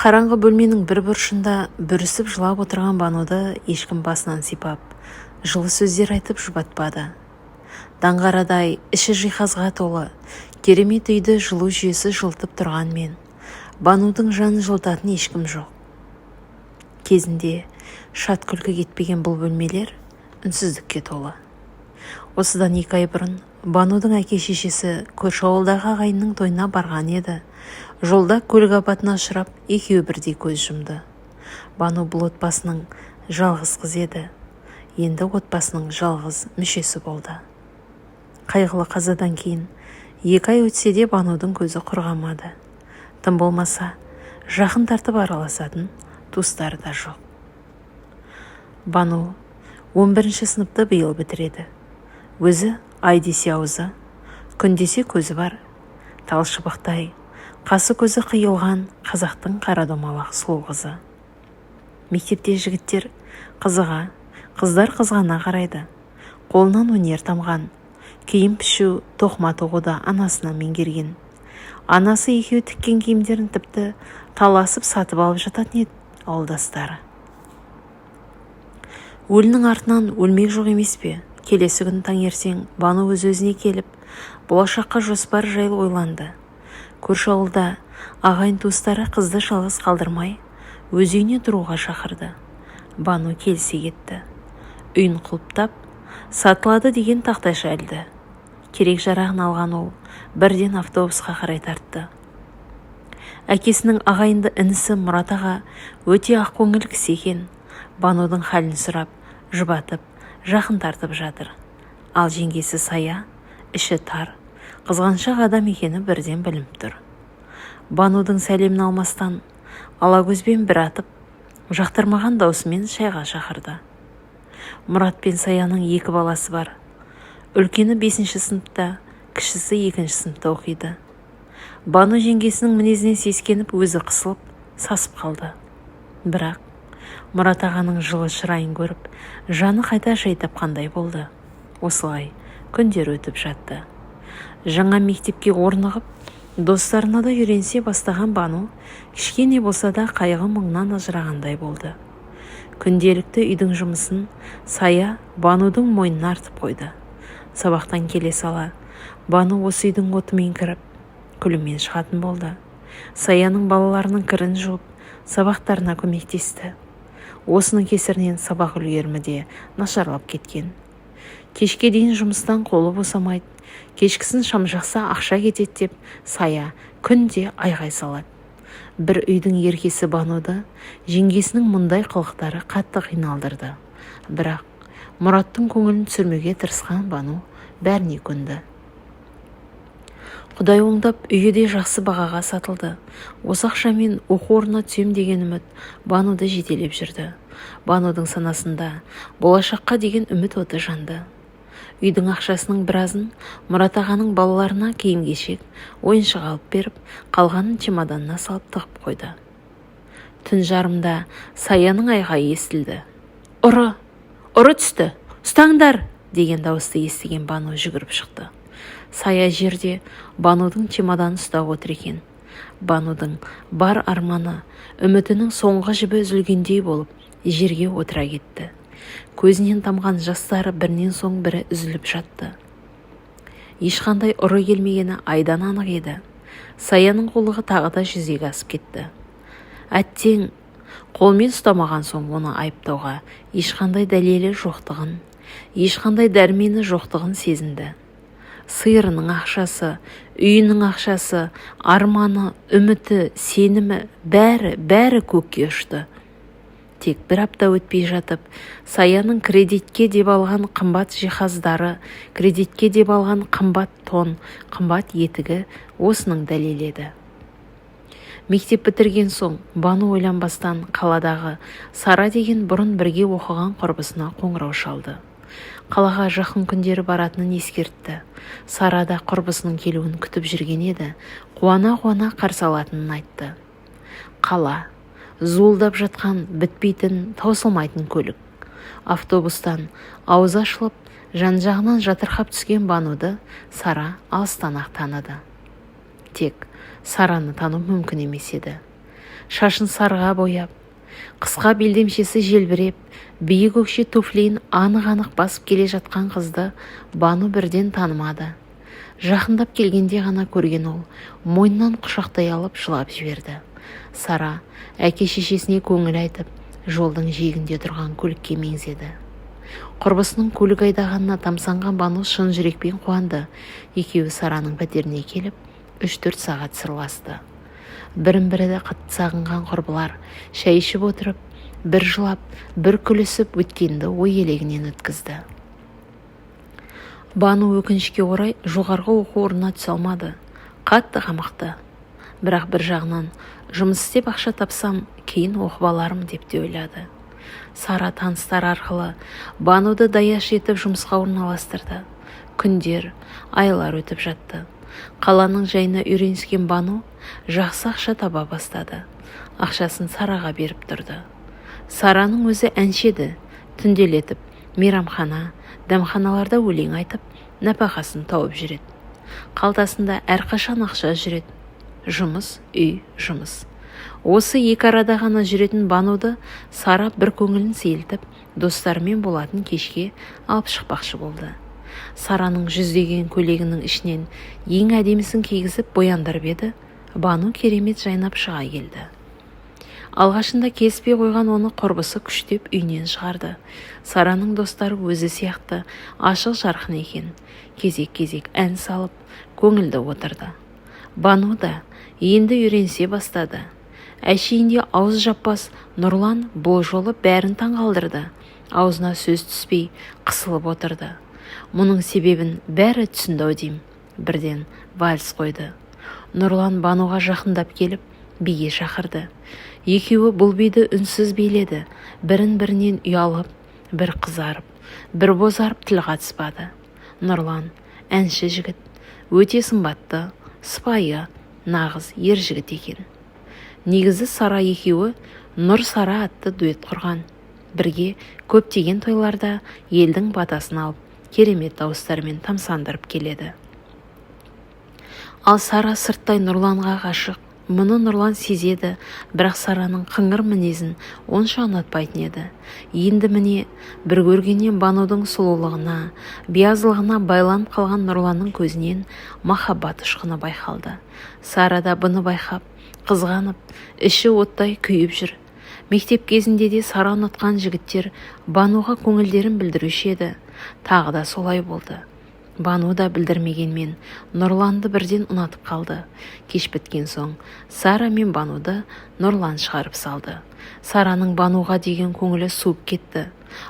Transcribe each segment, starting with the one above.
Қараңғы бөлменің бір бұрышында бүрісіп жылап отырған Бануды ешкім басынан сипап, жылы сөздер айтып жұбатпады. Даңғарадай іші жиһазға толы, керемет үйді жылу жүйесі жылтып тұрғанмен, Банудың жанын жылытатын ешкім жоқ. Кезінде шат күлкі кетпеген бұл бөлмелер үнсіздікке толы. Осыдан 2 ай бұрын Банудың әке-шешесі көрші ауылдағы ағайынның тойына барған еді. Жолда көлік апатына ұшырап, екеуі бірдей көз жұмды. Бану бұл отбасының жалғыз қызы еді. Енді отбасының жалғыз мүшесі болды. Қайғылы қазадан кейін 2 ай өтсе де Банудың көзі құрғамады. Тым болмаса, жақын тартып араласатын туыстары да жоқ. Бану 11-ші сыныпты биыл бітіреді. Өзі ай десе аузы, күн десе көзі бар. Талшыбықтай, қасы көзі қиылған қазақтың қара домалақ сұлу қызы. Мектепте жігіттер қызыға, қыздар қызғана қарайды. Қолынан өнер тамған, киім пішу, тоқыма тоқуды анасына меңгерген. Анасы екеуі тіккен киімдерін тіпті таласып сатып алып жататын еді ауылдастары. Өлінің артынан өлмек жоқ емес пе? Келесі күн таңертең Бану өз-өзіне келіп, болашаққа жоспар жайлы ойланды. Көрші ауылда ағайын туыстары қызды жалғыз қалдырмай, өз үйіне тұруға шақырды. Бану келісе кетті. Үйін құлыптап, сатылады деген тақтайша ілді. Керек жарағын алған ол бірден автобусқа қарай тартты. Әкесінің ағайынды інісі Мұрат аға өте ақкөңіл кісі екен. Банудың халін сұрап, жұбатып, жақын тартып жатыр. Ал жеңгесі Сая, іші тар, қызғаншақ адам екені бірден білініп тұр. Банудың сәлемін алмастан, алакөзбен бір атып, жақтырмаған даусымен шайға шақырды. Мұрат пен Саяның 2 баласы бар. Үлкені 5-ші сыныпта, кішісі 2-ші сыныпта оқиды. Бану жеңгесінің мінезінен сескеніп, өзі қысылып, сасып қалды. Бірақ Мұрат ағаның жылы шырайын көріп, жаны қайта жай тапқандай болды. Осылай күндер өтіп жатты. Жаңа мектепке орнығып, достарына да үйренсе бастаған Бану, кішкене болса да қайғы мұңнан ажырағандай болды. Күнделікті үйдің жұмысын Сая Банудың мойнына артып қойды. Сабақтан келе сала, Бану осы үйдің отымен кіріп, күлімен шығатын болды. Саяның балаларының кірін жуып, сабақтарына көмектесті. Осының кесірінен сабақ үлгерімі де нашарлап кеткен. Кешке дейін жұмыстан қолы босамайды, кешкісін шам жақса ақша кетеді деп Сая күнде айғай салады. Бір үйдің еркесі Бануды жеңгесінің мұндай қылықтары қатты қиналдырды. Бірақ Мұраттың көңілін түсірмеуге тырысқан Бану бәріне көнді. Құдай оңдап, үйі де жақсы бағаға сатылды. Осы ақшамен оқу орнына түсем деген үміт Бануды жетелеп жүрді. Банудың санасында болашаққа деген үміт оты жанды. Үйдің ақшасының біразын Мұрат ағаның балаларына киім-кешек, ойыншық алып беріп, қалғанын чемоданына салып тығып қойды. Түн жарымда Саяның айғайы естілді. Ұры түсті, ұстаңдар! Деген дауысты естіген Бану жүгіріп шықты. Сая жерде Банудың чемоданын ұстап отыр екен. Банудың бар арманы, үмітінің соңғы жібі үзілгендей болып, жерге отыра кетті. Көзінен тамған жастары бірінен соң бірі үзіліп жатты. Ешқандай ұры келмегені айдан анық еді. Саяның қулығы тағы да жүзеге асып кетті. Әттең, қолмен ұстамаған соң оны айыптауға ешқандай дәлелі жоқтығын, ешқандай дәрмені жоқтығын сезінді. Сиырының ақшасы, үйінің ақшасы, арманы, үміті, сенімі бәрі көкке ұшты. Тек бір апта өтпей жатып, Саяның кредитке деп алған қымбат жиһаздары, кредитке деп алған қымбат тон, қымбат етігі осының дәлеледі. Мектеп бітірген соң Бану ойланбастан қаладағы Сара деген бұрын бірге оқыған құрбысына қоңырау шалды. Қалаға жақын күндері баратынын ескертті. Сара да құрбысының келуін күтіп жүрген еді, қуана-қуана қарсы алатынын айтты. Қала, зуылдап жатқан, бітпейтін, таусылмайтын көлік. Автобустан аузы ашылып, жан-жағынан жатырқап түскен Бануды Сара алыстан-ақ таныды. Тек Сараны тану мүмкін емес еді. шашын сарыға бояп, қысқа белдемшесі желбіреп, биік өкше туфлиін анық-анық басып келе жатқан қызды Бану бірден танымады. Жақындап келгенде ғана көрген ол, мойнынан құшақтай алып жылап жіберді. Сара әке-шешесіне көңіл айтып, жолдың жиегінде тұрған көлікке меңзеді. Құрбысының көлік айдағанына тамсанған Бану шын жүрекпен қуанды. Екеуі Сараның пәтеріне келіп, 3-4 сағат сырласты. Бірін-бірі қатты сағынған құрбылар шай ішіп отырып, бір жылап, бір күлісіп өткенді ой елегінен өткізді. Бану өкінішке орай жоғарғы оқу орнына түсе алмады. Қатты қамықты. Бірақ бір жағынан жұмыс істеп ақша тапсам, кейін оқып алармын деп те ойлады. Сара таныстар арқылы Бануды даяш етіп жұмысқа орналастырды. Күндер, айлар өтіп жатты. Қаланың жайына үйреніскен Бану жақсы ақша таба бастады. Ақшасын Сараға беріп тұрды. Сараның өзі әншеді, түнделетіп, мейрамхана, дәмханаларда өлең айтып, нәпақасын тауып жүреді. Қалтасында әрқашан ақша жүреді. Жұмыс, үй, жұмыс. Осы екі арада ғана жүретін Бануды Сара бір көңілін сейілтіп, достарымен болатын кешке алып шықпақшы болды. Сараның жүздеген көйлегінің ішінен ең әдемісін кигізіп бояндырып еді, Бану керемет жайнап шыға келді. Алғашында келіспей қойған оны құрбысы күштеп үйінен шығарды. Сараның достары өзі сияқты ашық жарқын екен. Кезек-кезек ән салып, көңілді отырды. Бану да енді үйренсе бастады. Әшейінде ауыз жаппас Нұрлан бұл жолы бәрін таңғалдырды. Аузына сөз түспей қысылып отырды. Мұның себебін бәрі түсінді дейм. Бірден вальс қойды. Нұрлан Бануға жақындап келіп, биге шақырды. Екеуі бұл биді үнсіз биледі. Бірін-бірінен ұялып, бір қызарып, бір бозарып тіл қатыспады. Нұрлан әнші жігіт, өте сымбатты, сыпайы, нағыз ер жігіт екен. Негізі Сара екеуі Нұр Сара атты дуэт құрған. Бірге көптеген тойларда елдің батасын алып, керемет дауыстарымен тамсандырып келеді. Ал Сара сырттай Нұрланға ғашық. Мұны Нұрлан сезеді, бірақ Сараның қыңыр мінезін онша ұнатпайтын еді. Енді міне бір көргеннен Банудың сұлулығына, биязылығына байланып қалған Нұрланның көзінен махаббат ұшқыны байқалды. Сара да бұны байқап, қызғанып, іші оттай күйіп жүр. Мектеп кезінде де Сара ұнатқан жігіттер Бануға көңілдерін білдіруші еді. Тағы да солай болды. Бану да білдірмегенмен Нұрланды бірден ұнатып қалды. Кеш біткен соң Сара мен Бануды Нұрлан шығарып салды. Сараның Бануға деген көңілі суып кетті.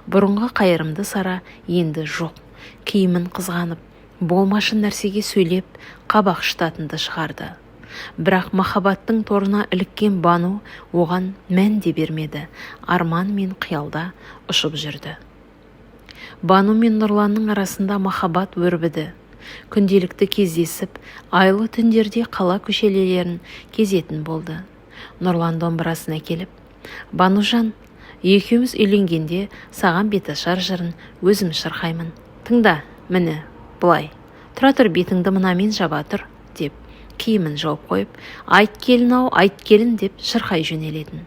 Бұрынғы қайырымды Сара енді жоқ. Киімін қызғанып, болмашы нәрсеге сөйлеп, қабақ шытатынды шығарды. Бірақ махаббаттың торына іліккен Бану оған мән де бермеді. Арман мен қиялда ұшып жүрді. Бану мен Нұрланның арасында махаббат өрбіді. Күнделікті кездесіп, айлы түндерде қала көшелерін кезетін болды. Нұрлан домбырасын әкеліп, «Банужан, екеуміз үйленгенде саған беташар жырын өзім шырқаймын. Тыңда, міне, былай. Тұра тұр, бетіңді мынамен жаба тұр», деп киімін жауып қойып, «Айт келін-ау, айт келін» деп шырқай жөнелетін.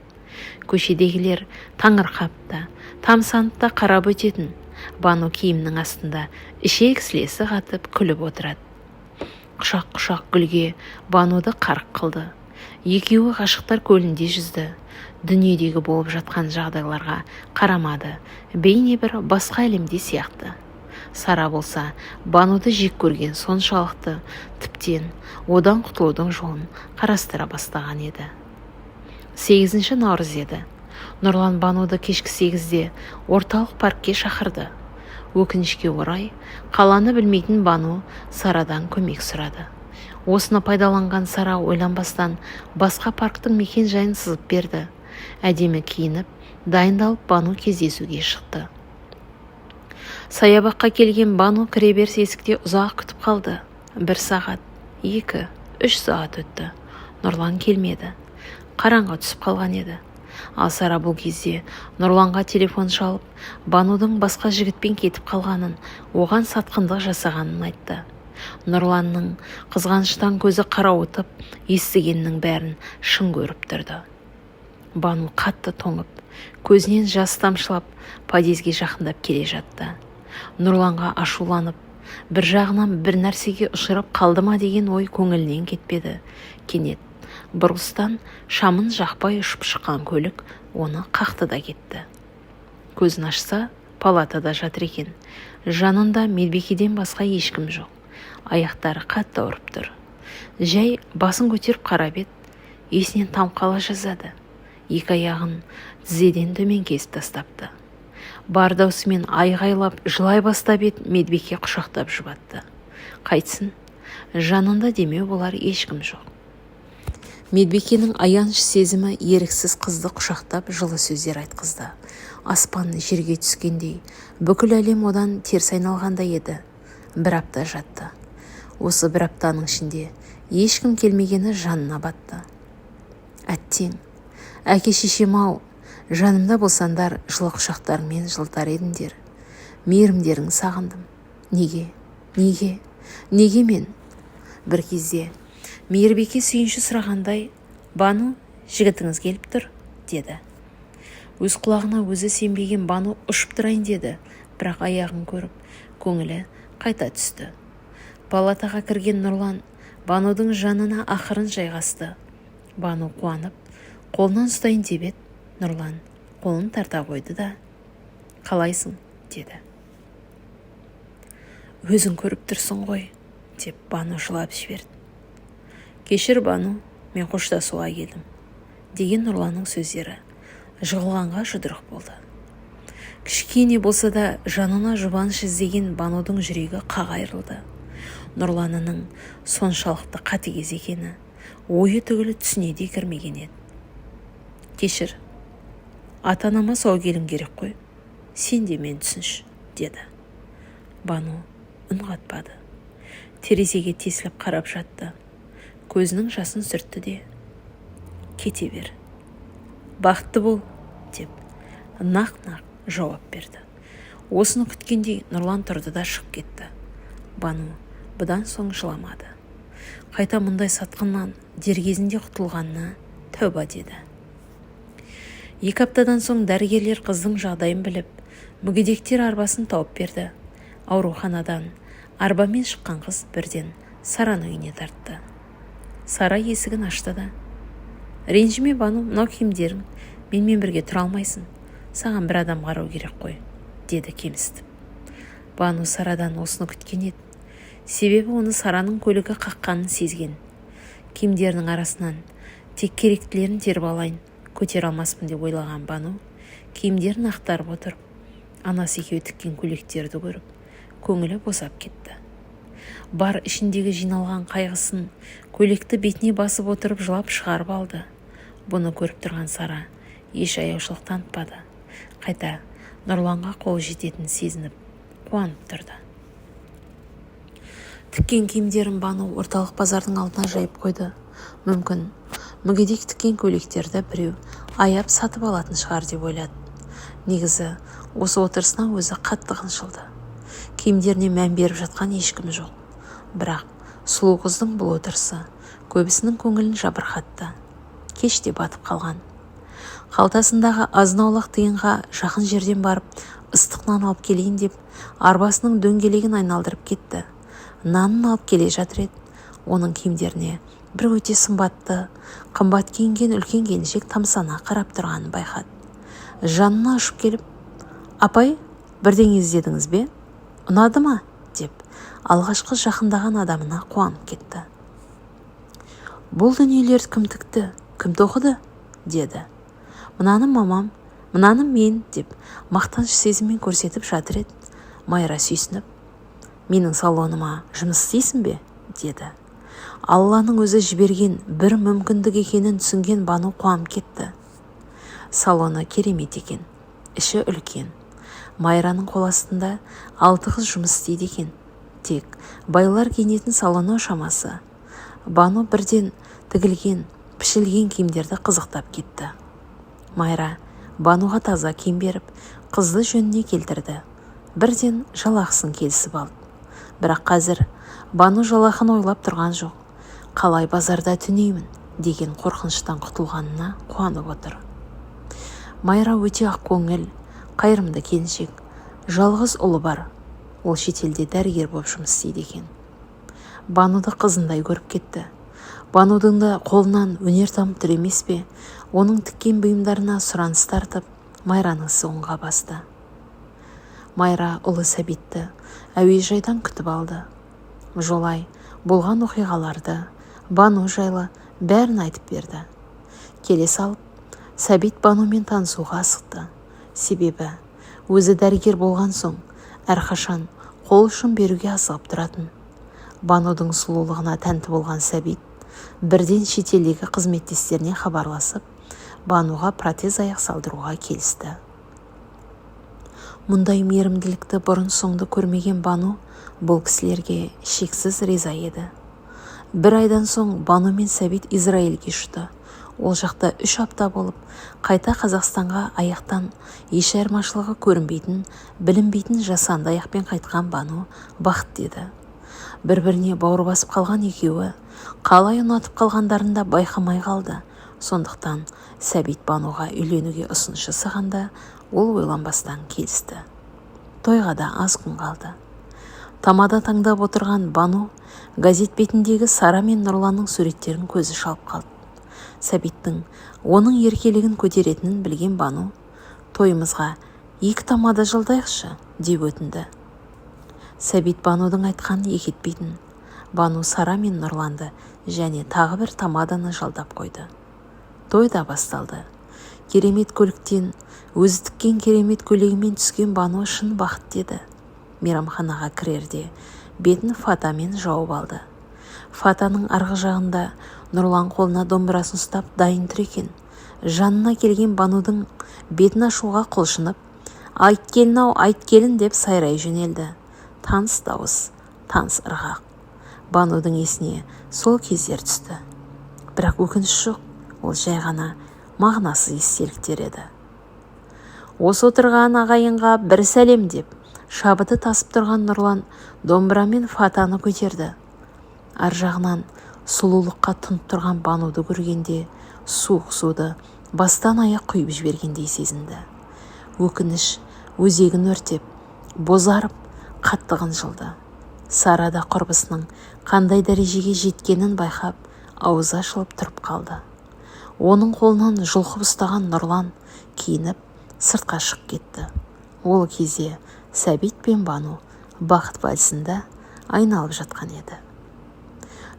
Көшедегілер таңырқапты, тамсанып қарап өтетін. Бану киімнің астында ішек сілесі қатып күліп отырады. Құшақ-құшақ гүлге Бануды қарық қылды. Екеуі ғашықтар көлінде жүзді. Дүниедегі болып жатқан жағдайларға қарамады. Бейне бір басқа әлемде сияқты. Сара болса Бануды жек көрген соншалықты тіптен одан құтылудың жолын қарастыра бастаған еді. 8 наурыз еді. Нұрлан Бануды кешкі 8-де орталық паркке шақырды. Өкінішке орай, қаланы білмейтін Бану Сарадан көмек сұрады. Осыны пайдаланған Сара ойланбастан басқа парктың мекен жайын сызып берді. Әдемі киініп, дайындалып Бану кездесуге шықты. Саябаққа келген Бану кіреберіс есікте ұзақ күтіп қалды. 1 сағат, 2, 3 сағат өтті. Нұрлан келмеді. Қараңғы түсіп қалған еді. Ал Сара бұл кезде Нұрланға телефон шалып, Банудың басқа жігітпен кетіп қалғанын, оған сатқындық жасағанын айтты. Нұрланның қызғаныштан көзі қарауытып, естігеннің бәрін шын көріп тұрды. Бану қатты тоңып, көзінен жас тамшылап подъезге жақындап келе жатты. Нұрланға ашуланып, бір жағынан бір нәрсеге ұшырап қалды ма деген ой көңілінен кетпеді. Кенет бұрылыстан шамын жақпай ұшып шыққан көлік оны қақты да кетті. Көзін ашса, палатада жатыр екен. Жанында медбикеден басқа ешкім жоқ. Аяқтары қатты ауырып тұр. Жай басын көтеріп қарап еді, есінен там қала жазады. Екі аяғын тізеден төмен кесіп тастапты. Бар даусымен айғайлап жылай бастап еді, медбике құшақтап жұбатты. Қайтсын, жанында демеу болар ешкім жоқ. Медбикенің аяныш сезімі еріксіз қызды құшақтап жылы сөздер айтқызды. Аспан жерге түскендей, бүкіл әлем одан теріс айналғандай еді. Бір апта жатты. Осы бір аптаның ішінде ешкім келмегені жанына батты. Әттең, әке-шешем-ау, жанымда болсандар, жылы құшақтарыңмен жылдар едіңдер. Мейірімдерін сағындым. Неге мен? Бір кезде мейірбике сүйінші сұрағандай, Бану, жігітіңіз келіп тұр, деді. Өз құлағына өзі сенбеген Бану ұшып тұрайын деді, бірақ аяғын көріп, көңілі қайта түсті. Палатаға кірген Нұрлан Банудың жанына ақырын жайғасты. Бану қуанып, қолынан ұстайын деп еді. Нұрлан қолын тарта қойды да, қалайсың, деді. Өзің көріп тұрсың ғой, деп Бану жылап жіберді. Кешір Бану, мен қоштасуға келдім, деген Нұрланның сөздері жығылғанға жұдырық болды. Кішкене болса да жанына жұбаныш іздеген Банудың жүрегі қақ айырылды. Нұрланының соншалықты қатыгез екені ойы түгілі түсіне де кірмеген еді. Кешір, ата-анама сау келім керек қой, сен де мен түсінші, деді. Бану үн қатпады. Терезеге тесіліп қарап жатты. Көзінің жасын сүртті де, кете бер, бақытты бол, деп нақ-нақ жауап берді. Осыны күткендей Нұрлан тұрды да шығып кетті. Бану бұдан соң жыламады. Қайта мұндай сатқыннан дер кезінде құтылғанына тәуба деді. 2 аптадан соң дәрігерлер қыздың жағдайын біліп, мүгедектер арбасын тауып берді. Ауруханадан арбамен шыққан қыз бірден Сараның үйіне тартты. Сара есігін ашты да, ренжіме Бану, мынау киімдерің, менімен бірге тұра алмайсың, саған бір адам қарау керек қой, деді кемістіп. Бану Сарадан осыны күткен еді. Себебі оны Сараның көлігі қаққанын сезген. Киімдерінің арасынан тек керектілерін теріп алайын, көтер алмаспын деп ойлаған Бану, киімдерін ақтарып отырып, анасы екеуі тіккен көйлектерді көріп, көңілі босап кетті. Бар ішіндегі жиналған қайғысын көйлекті бетіне басып отырып жылап шығарып алды. Бұны көріп тұрған Сара еш аяушылық танытпады. Қайта Нұрланға қол жететін сезініп, қуанып тұрды. Тіккен киімдерін Бану орталық базардың алдына жайып қойды. Мүмкін мүгедек тіккен көйлектерді біреу аяп сатып алатын шығар деп ойлады. Негізі осы отырысына өзі қатты қынжылды. Киімдеріне мән беріп жатқан ешкім жоқ. Бірақ сұлу қыздың бұл отырысы көбісінің көңілін жабырқатты. Кеш те батып қалған. Қалтасындағы азын-аулақ тиынға жақын жерден барып, ыстық нан алып келейін деп, арбасының дөңгелегін айналдырып кетті. Нанын алып келе жатыр еді. Оның киімдеріне бір өте сымбатты, қымбат киінген үлкен келіншек тамсана қарап тұрғанын байқады. Жанына ұшып келіп, апай, бірдеңе іздедіңіз бе? Ұнады ма? Деп алғашқы жақындаған адамына қуанып кетті. Бұл дүниелерді кім тікті, кім тоқыды? Деді. Мынаным мамам, мынаным мен, деп мақтаныш сезіммен көрсетіп жатыр еді. Майра сүйсініп, менің салоныма жұмыс істейсің бе? Деді. Алланың өзі жіберген бір мүмкіндік екенін түсінген Бану қуанып кетті. Салоны керемет екен, іші үлкен. Майраның қол астында 6 қыз жұмыс істейді екен. Тек байлар киінетін салоны шамасы. Бану бірден тігілген, пішілген киімдерді қызықтап кетті. Майра Бануға таза киім беріп, қызды жөніне келтірді. Бірден жалақысын келісіп алды. Бірақ қазір Бану жалақын ойлап тұрған жоқ. Қалай базарда түнеймін деген қорқыныштан құтылғанына қуанып отыр. Майра өте ақ көңіл, қайырымды келіншек. Жалғыз ұлы бар. Ол шетелде дәрігер болып жұмыс істейді екен. Бануды қызындай көріп кетті. Банудың да қолынан өнер тамып тұр емес пе? Оның тіккен бұйымдарына сұраныс тартып, Майраның соңға басты. Майра ұлы Сәбитті әуежайдан күтіп алды. Жолай болған оқиғаларды, Бану жайлы бәрін айтып берді. Келе салып, Сәбит Банумен танысуға асықты. Себебі өзі дәрігер болған соң әрқашан қол ұшын беруге асығып тұратын. Банудың сұлулығына тәнті болған Сәбит бірден шетелдегі қызметтестеріне хабарласып, Бануға протез аяқ салдыруға келісті. Мұндай мейірімділікті бұрын соңды көрмеген Бану бұл кісілерге шексіз риза еді. Бір айдан соң Бану мен Сәбит Израильге ұшты. Ол жақта 3 апта болып, қайта Қазақстанға аяқтан еш айырмашылығы көрінбейтін, білінбейтін жасанды аяқпен қайтқан Бану бақыт деді. Бір-біріне бауыр басып қалған екеуі қалай ұнатып қалғандарын да байқамай қалды. Сондықтан Сәбит Бануға үйленуге ұсыныс жасағанда ол ойланбастан келісті. Тойға да аз күн қалды. Тамада таңдап отырған Бану газет бетіндегі Сара мен Нұрланның суреттерін көзі шалып қалды. Сәбиттің оның еркелігін көтеретінін білген Бану, тойымызға 2 тамада жылдайықшы деп өтінді. Сәбит Банудың айтқанын екі етпейтін. Бану Сара мен Нұрланды және тағы бір тамаданы жалдап қойды. Той да басталды. Керемет көліктен, өзі тіккен керемет көйлегімен түскен Бану шын бақыт деді. Мейрамханаға кірерде бетін фатамен жауып алды. Фатаның арғы жағында Нұрлан қолына домбырасын ұстап дайын тұр екен. Жанына келген Банудың бетін ашуға құлшынып, «Айт келін-ау, айт келін» деп сайрай жөнелді. Таныс дауыс, таныс ырғақ. Банудың есіне сол кездер түсті. Бірақ өкініш жоқ, ол жай ғана мағынасыз естеліктер еді. Осы отырған ағайынға бір сәлем деп, шабыты тасып тұрған Нұрлан домбырамен фатаны көтерді. Ар жағынан сұлулыққа тұнып тұрған Бануды көргенде суық суды бастан аяқ құйып жібергендей сезінді. Өкініш өзегін өртеп, бозарып, қатты қынжылды. Сара да құрбысының қандай дәрежеге жеткенін байқап, аузы ашылып тұрып қалды. Оның қолынан жұлқып ұстаған Нұрлан киініп, сыртқа шығып кетті. Ол кезде Сәбит пен Бану бақыт вальсында айналып жатқан еді.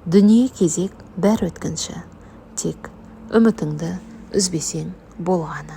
Дүние кезек бәр өткінші, тек үмітіңді үзбесең болғаны.